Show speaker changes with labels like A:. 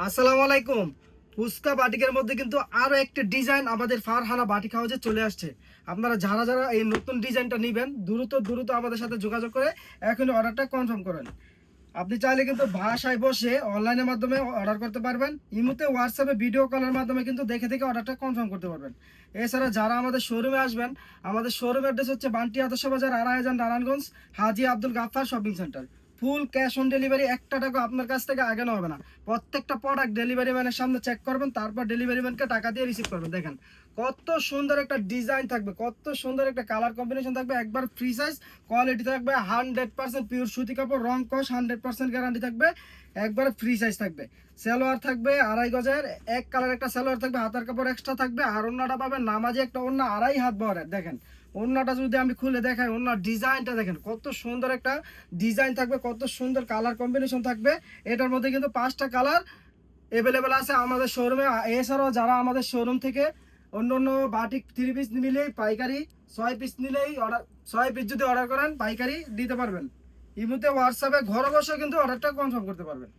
A: আসসালামু আলাইকুম। ফুচকা বাটিকের মধ্যে কিন্তু আরো একটা ডিজাইন আমাদের ফারহানা বাটিক হাউসে চলে আসছে। আপনারা যারা যারা এই নতুন ডিজাইনটা নেবেন দ্রুত দ্রুত আমাদের সাথে যোগাযোগ করে এখনই অর্ডারটা কনফার্ম করেন। আপনি চাইলে কিন্তু বাসায় বসে অনলাইনের মাধ্যমে অর্ডার করতে পারবেন। ইমোতে হোয়াটসঅ্যাপে ভিডিও কলের মাধ্যমে কিন্তু দেখে দেখে অর্ডারটা কনফার্ম করতে পারবেন। এছাড়া যারা আমাদের শোরুমে আসবেন, আমাদের শোরুম অ্যাড্রেস হচ্ছে Banti Adarsha Bazar, Araihazar, Narayanganj, Haji Abdul Gaffar shopping centre. Full cash on delivery, একটা টাকা আপনার কাছ থেকে আগে নেওয়া হবে না। প্রত্যেকটা প্রোডাক্ট ডেলিভারি ম্যানের সামনে চেক করবেন, তারপর ডেলিভারি ম্যানকে টাকা দিয়ে রিসিভ করবেন। দেখেন কত সুন্দর একটা ডিজাইন থাকবে, কত সুন্দর একটা কালার কম্বিনেশন থাকবে, একবার ফ্রি সাইজ, কোয়ালিটি থাকবে 100% পিওর সুতি কাপড়, রং কস 100% গ্যারান্টি থাকবে, একবার ফ্রি সাইজ থাকবে। সালোয়ার থাকবে 2.5 গজের, এক কালার একটা সালোয়ার থাকবে, হাতার কাপড় এক্সট্রা থাকবে। আর ওন্নাটা পাবেন নামাজি একটা ওন্না, 2.5 হাত বহরের। দেখেন ওন্নাটা যদি আমি খুলে দেখাই, ওন্নার ডিজাইনটা দেখেন কত সুন্দর একটা ডিজাইন থাকবে, কত সুন্দর কালার কম্বিনেশন থাকবে। এটার মধ্যে কিন্তু 5টা কালার অ্যাভেলেবেল আছে আমাদের শোরুমে। এছাড়াও যারা আমাদের শোরুম থেকে অন্য অন্য বাটিক 3 পিস নিলেই পাইকারি, 6 পিস নিলেই অর্ডার, 6 পিস যদি অর্ডার করেন পাইকারি দিতে পারবেন। ইমুতে হোয়াটসঅ্যাপে ঘরে বসে কিন্তু অর্ডারটা কনফার্ম করতে পারবেন।